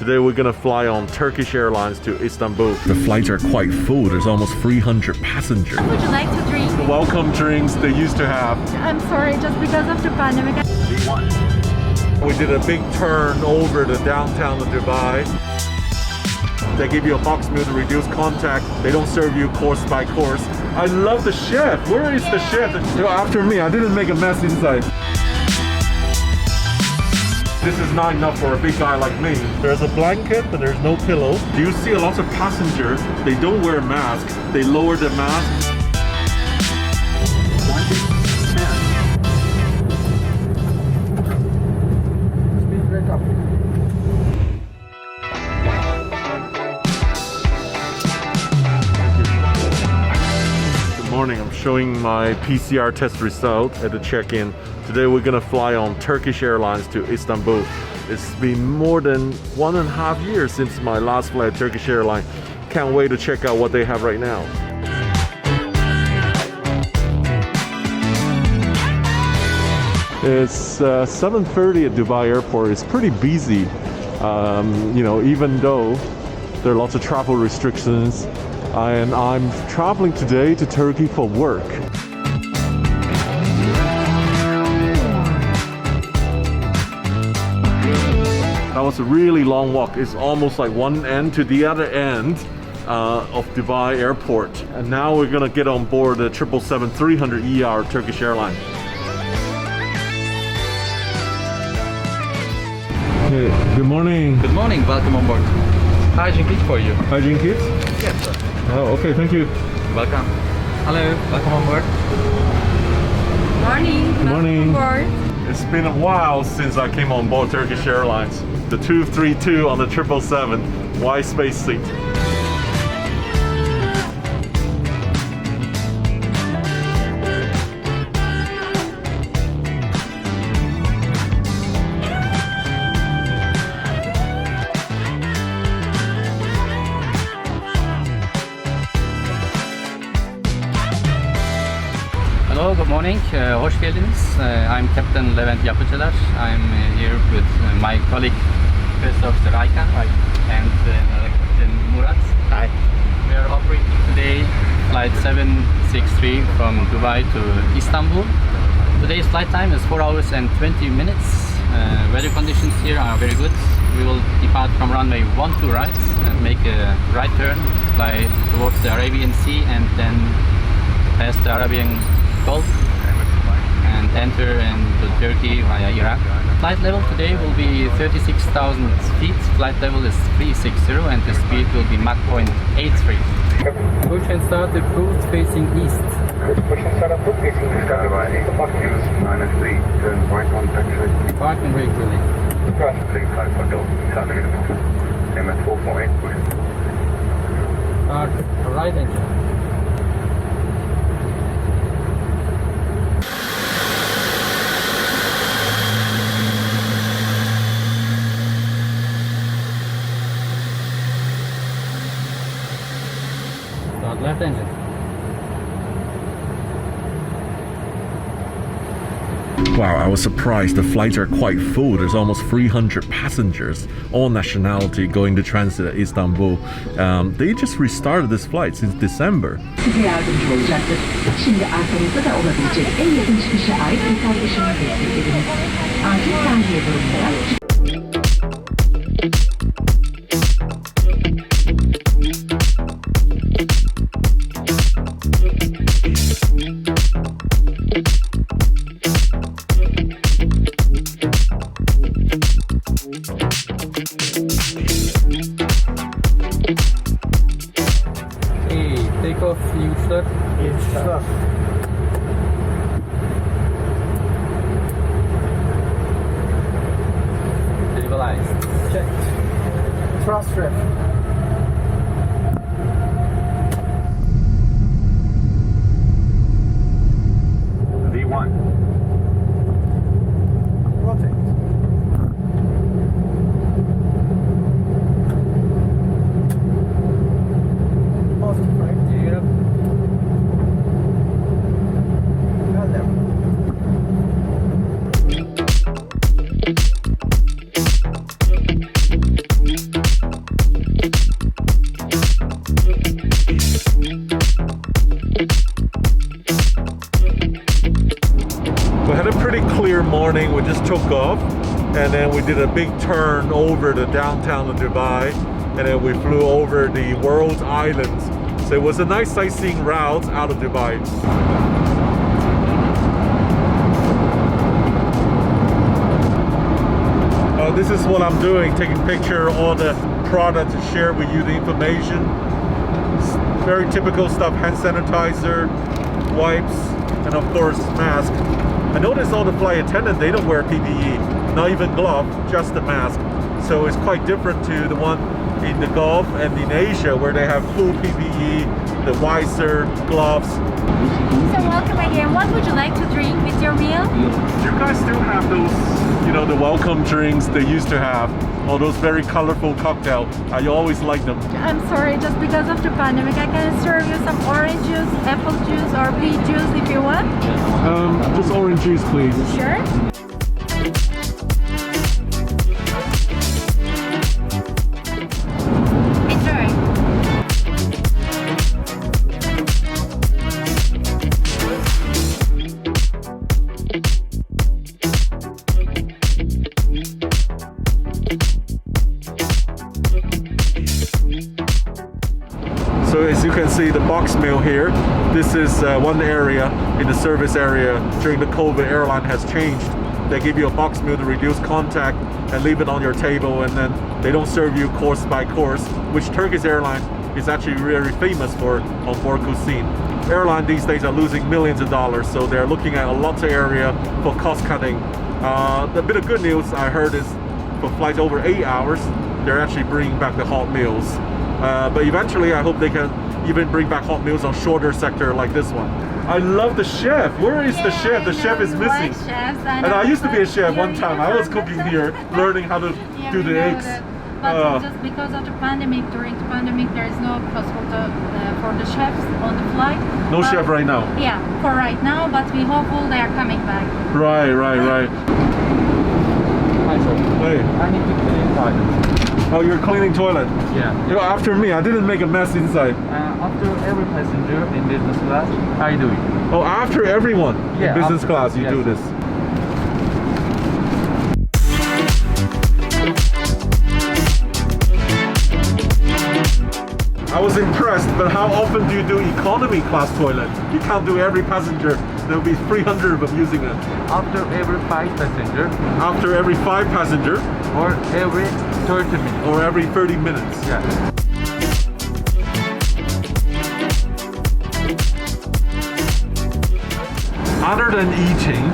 Today we're gonna fly on Turkish Airlines to Istanbul. The flights are quite full. There's almost 300 passengers. Would you like to drink? The welcome drinks they used to have. I'm sorry, just because of the pandemic. We did a big turn over the downtown of Dubai. They give you a box meal to reduce contact. They don't serve you course by course. I love the chef. Where is the chef? After me, I didn't make a mess inside. This is not enough for a big guy like me. There's a blanket, but there's no pillow. Do you see a lot of passengers? They don't wear masks. They lower the mask. Morning, I'm showing my PCR test result at the check-in. Today we're gonna fly on Turkish Airlines to Istanbul. It's been more than 1.5 years since my last flight Turkish Airlines. Can't wait to check out what they have right now. It's 7:30 at Dubai Airport. It's pretty busy, even though there are lots of travel restrictions. And I'm traveling today to Turkey for work. That was a really long walk. It's almost like one end to the other end of Dubai Airport. And now we're gonna get on board the 777-300ER Turkish Airlines. Hey, good morning. Good morning, welcome on board. Hygiene kit for you. Hygiene kits? Yes, sir. Oh, okay, thank you. Welcome. Hello, welcome on board. Morning. Good morning. Welcome aboard. It's been a while since I came on board Turkish Airlines. The 232 on the 777 wide space seat. Hello, good morning. Hoş geldiniz. I'm Captain Levent Yapıcılar. I'm here with my colleague First Officer Aykan and Captain Murat. Hi. We are operating today flight 763 from Dubai to Istanbul. Today's flight time is 4 hours and 20 minutes. Weather conditions here are very good. We will depart from runway 12 right and make a right turn, fly towards the Arabian Sea and then pass the Arabian Gulf and enter into Turkey via Iraq. Flight level today will be 36,000 feet. Flight level is 360 and the speed will be Mach 0.83. Push and start the cruise facing east. Push and start approach facing east. -3, turn right on taxi. Parking brake release. Please close for door. MS 448 push. Start right engine. Left engine. Wow, I was surprised. The flights are quite full. There's almost 300 passengers, all nationality, going to transit at Istanbul. They just restarted this flight since December. Size yardımcı olacaktır. Şimdi arkanızda da olabilecek en yakın çıkışa ait metal ışını tespit ediniz. Acil tahliye durumunda take off uçlar. Uçlar. Stabilized. Check. Thrust ref. V1. Rotate. Positive right. Gear up. And left. Gulf, and then we did a big turn over the downtown of Dubai, and then we flew over the world islands. So it was a nice sightseeing route out of Dubai. This is what I'm doing, taking picture of all the products to share with you the information. It's very typical stuff, hand sanitizer, wipes, and of course mask. I noticed all the flight attendants, they don't wear PPE, not even glove, just the mask. So it's quite different to the one in the Gulf and in Asia where they have full PPE, the visor, gloves. So welcome again. What would you like to drink with your meal? Do you guys still have those, you know, the welcome drinks they used to have? All those very colorful cocktails. I always like them. I'm sorry, just because of the pandemic, I can serve you some orange juice, apple juice, or peach juice if you want. Just orange juice, please. Sure. So as you can see, the box meal here, this is one area in the service area during the COVID. Airline has changed. They give you a box meal to reduce contact and leave it on your table, and then they don't serve you course by course, which Turkish Airlines is actually very famous for on board cuisine. Airline these days are losing millions of dollars, so they're looking at a lot of area for cost cutting. The bit of good news I heard is for flights over 8 hours, they're actually bringing back the hot meals. But eventually I hope they can even bring back hot meals on shorter sector like this one. I love the chef. Where is the chef? The chef is missing. And I used to be a chef one time. I was cooking here, learning how to do the eggs. But just because of the pandemic, during the pandemic, there is no possible for the chefs on the flight. No chef right now. Yeah, for right now, but we hopeful they are coming back. Right. Hi sir. Hey. I need to clean toilet. Oh, you're cleaning toilet. Yeah. You know, after me, I didn't make a mess inside. After every passenger in business class, I do it. Oh, after everyone Yeah, in business after- class, you yes. do this. I was impressed, but how often do you do economy class toilet? You can't do every passenger. There will be 300 of them using it. After every 5 passenger After every 5 passenger or every 30 minutes. or every 30 minutes. Yeah. Other than eating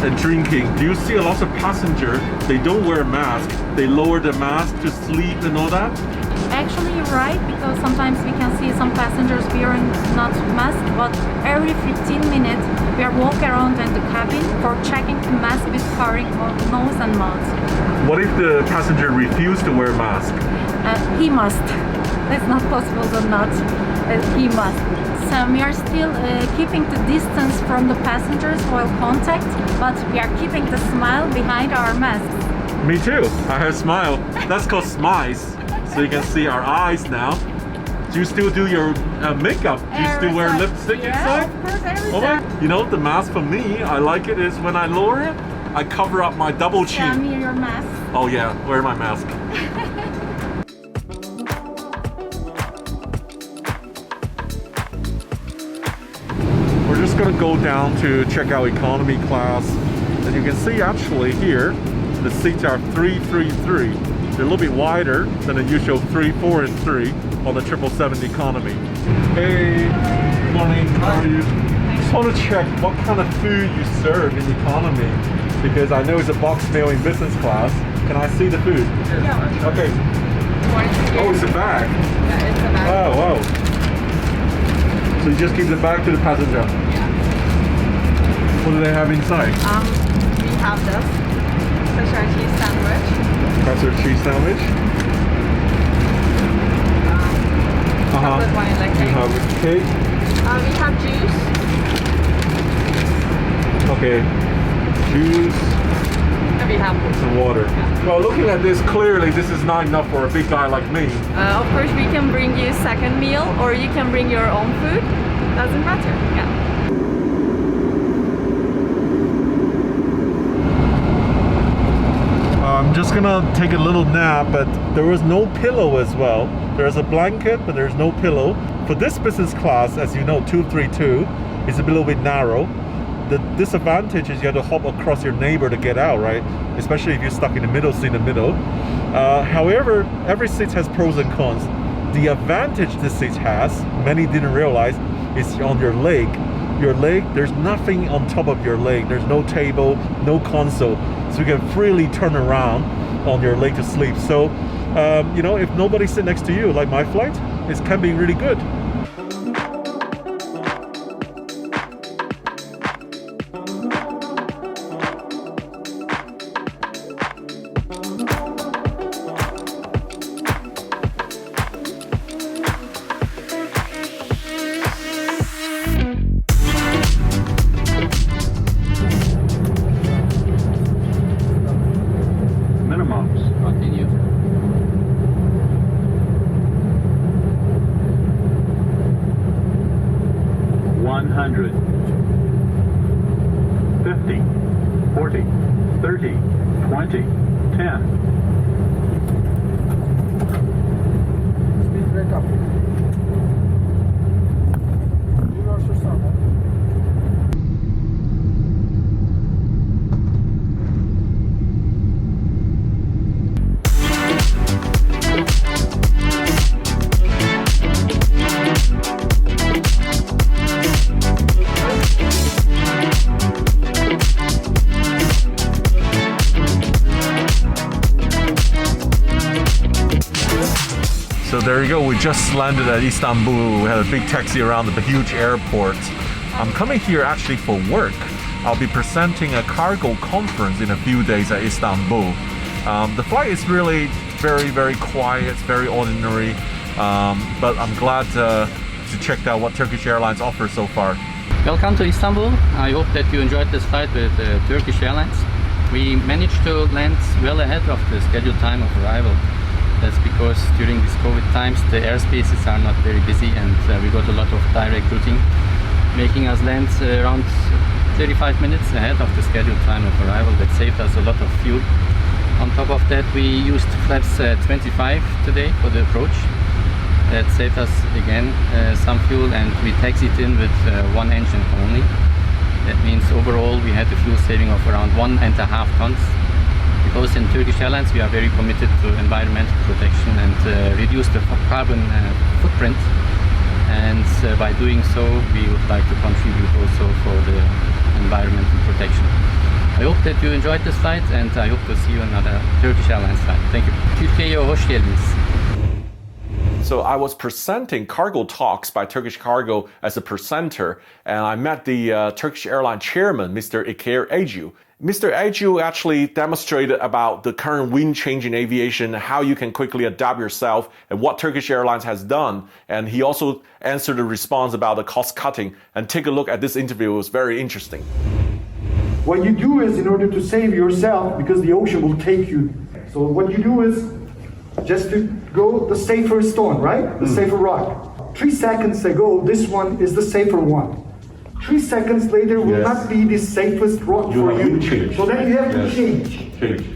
and drinking, do you see a lot of passengers, they don't wear masks, they lower the mask to sleep and all that? Actually, you're right, because sometimes we can see some passengers wearing not mask, but every 15 minutes we are walking around in the cabin for checking the mask with covering our nose and mouth. What if the passenger refuse to wear mask? He must. It's not possible or not. He must. So we are still keeping the distance from the passengers while contact, but we are keeping the smile behind our masks. Me too. I have smile. That's called smiles. So you can see our eyes now. Do you still do your makeup? Do you still wear Every time. lipstick Yeah, inside? of course, every Oh time. my, you know, the mask for me, I like it is when I lower it, I cover up my double Show chin. me your mask. Oh yeah, wear my mask. We're just gonna go down to check out economy class. And you can see actually here, the seats are 333. They're a little bit wider than the usual 3, 4, and 3 on the 777 economy. Hey, good morning, how are you? Just want to check what kind of food you serve in economy, because I know it's a box meal in business class. Can I see the food? Yes. Okay. Oh, it's a bag. Yeah, it's a bag. Oh, wow. So you just give the bag to the passenger? What do they have inside? We have this special cheese sandwich. Pretzel cheese sandwich. Chocolate vanilla You cake. have cake. We have juice. Okay. Juice We have and some water. Well, looking at this, clearly this is not enough for a big guy like me. Of course, we can bring you second meal, or you can bring your own food. Doesn't matter. Yeah. just gonna take a little nap, but there was no pillow as well. There's a blanket, but there's no pillow. For this business class, as you know, 232 is a little bit narrow. The disadvantage is you have to hop across your neighbor to get out, right? Especially if you're stuck in the middle seat in the middle. However, every seat has pros and cons. The advantage this seat has, many didn't realize, is on your leg. Your leg, there's nothing on top of your leg. There's no table, no console. So you can freely turn around on your leg to sleep. So, you know, if nobody sit next to you, like my flight, it can be really good. Continue. 100, 50, 40, 30, 20, 10. So there you go, we just landed at Istanbul. We had a big taxi around the huge airport. I'm coming here actually for work. I'll be presenting a cargo conference in a few days at Istanbul. The flight is really very quiet, very ordinary, but I'm glad to check out what Turkish Airlines offers so far. Welcome to Istanbul. I hope that you enjoyed this flight with Turkish Airlines. We managed to land well ahead of the scheduled time of arrival. That's because during these COVID times the airspaces are not very busy, and we got a lot of direct routing, making us land around 35 minutes ahead of the scheduled time of arrival. That saved us a lot of fuel. On top of that, we used flaps 25 today for the approach. That saved us again some fuel, and we taxied in with one engine only. That means overall we had a fuel saving of around 1.5 tons. Because in Turkish Airlines we are very committed to environmental protection and reduce the carbon footprint, and by doing so we would like to contribute also for the environmental protection. I hope that you enjoyed this flight, and I hope to see you on another Turkish Airlines flight. Thank you. Türkiye'ye hoş geldiniz. So I was presenting Cargo Talks by Turkish Cargo as a presenter, and I met the Turkish Airlines chairman, Mr. İlker Ece. Mr. Ece actually demonstrated about the current wind change in aviation, how you can quickly adapt yourself, and what Turkish Airlines has done. And he also answered the response about the cost cutting. And take a look at this interview, it was very interesting. What you do is, in order to save yourself, because the ocean will take you, so what you do is just to go the safer stone, right? The safer rock. 3 seconds ago, this one is the safer one. 3 seconds later will not be the safest rock for you. So then you have to change.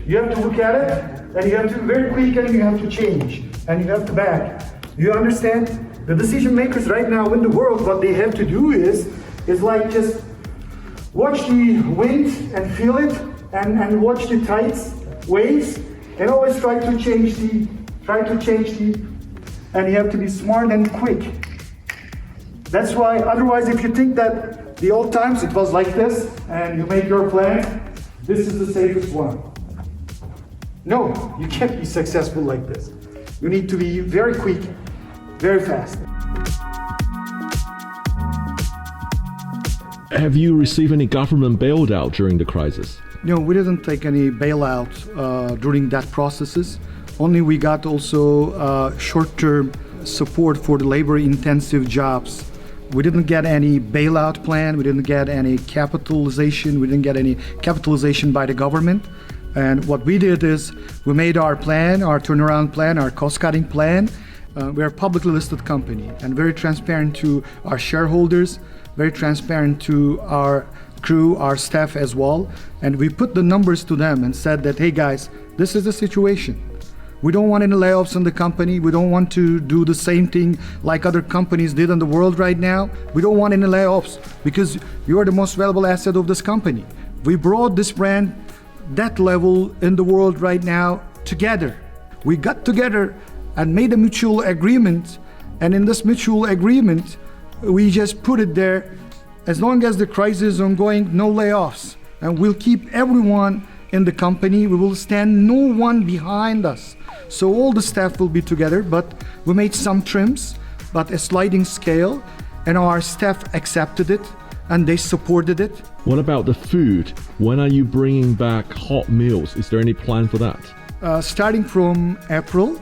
You have to look at it, and you have to very quick, and you have to change, and you have to back. You understand? The decision makers right now in the world, what they have to do is like just watch the wind and feel it, and watch the tides, waves, and always try to change the, and you have to be smart and quick. That's why, otherwise, if you think that the old times it was like this, and you make your plan, this is the safest one. No, you can't be successful like this. You need to be very quick, very fast. Have you received any government bailout during the crisis? No, we didn't take any bailout during that processes. Only we got also short-term support for the labor-intensive jobs. We didn't get any bailout plan. We didn't get any capitalization. We didn't get any capitalization by the government. And what we did is we made our plan, our turnaround plan, our cost-cutting plan. We are a publicly listed company and very transparent to our shareholders, very transparent to our crew, our staff as well. And we put the numbers to them and said that, hey guys, This is the situation. We don't want any layoffs in the company. We don't want to do the same thing like other companies did in the world right now. We don't want any layoffs because you are the most valuable asset of this company. We brought this brand that level in the world right now together. We got together and made a mutual agreement, and in this mutual agreement, we just put it there. As long as the crisis is ongoing, no layoffs, and we'll keep everyone in the company. We will stand no one behind us. So all the staff will be together, but we made some trims, but a sliding scale, and our staff accepted it and they supported it. What about the food? When are you bringing back hot meals? Is there any plan for that? Starting from April,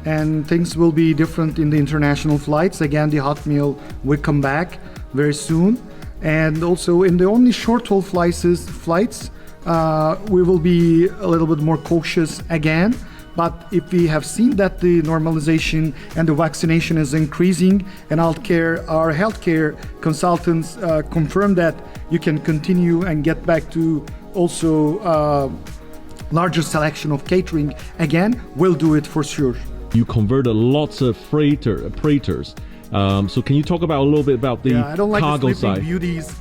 and things will be different in the international flights. Again, the hot meal will come back very soon. And also in the only short-haul flights, we will be a little bit more cautious again. But if we have seen that the normalization and the vaccination is increasing, and our healthcare consultants confirm that you can continue and get back to also larger selection of catering, again, we'll do it for sure. You converted lots of freighters. So can you talk about a little bit about the I don't like cargo the Sleeping side? Beauties,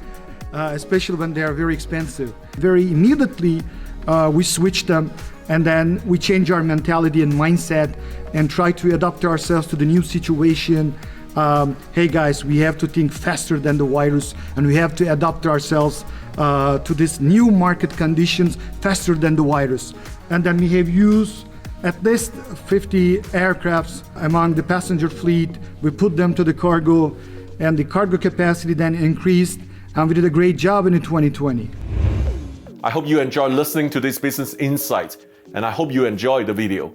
especially when they are very expensive. Very immediately, we switch them, and then we change our mentality and mindset and try to adapt ourselves to the new situation. Hey guys, we have to think faster than the virus, and we have to adapt ourselves to this new market conditions faster than the virus. And then we have used at least 50 aircrafts among the passenger fleet. We put them to the cargo, and the cargo capacity then increased, and we did a great job in 2020. I hope you enjoyed listening to this business insight, and I hope you enjoyed the video.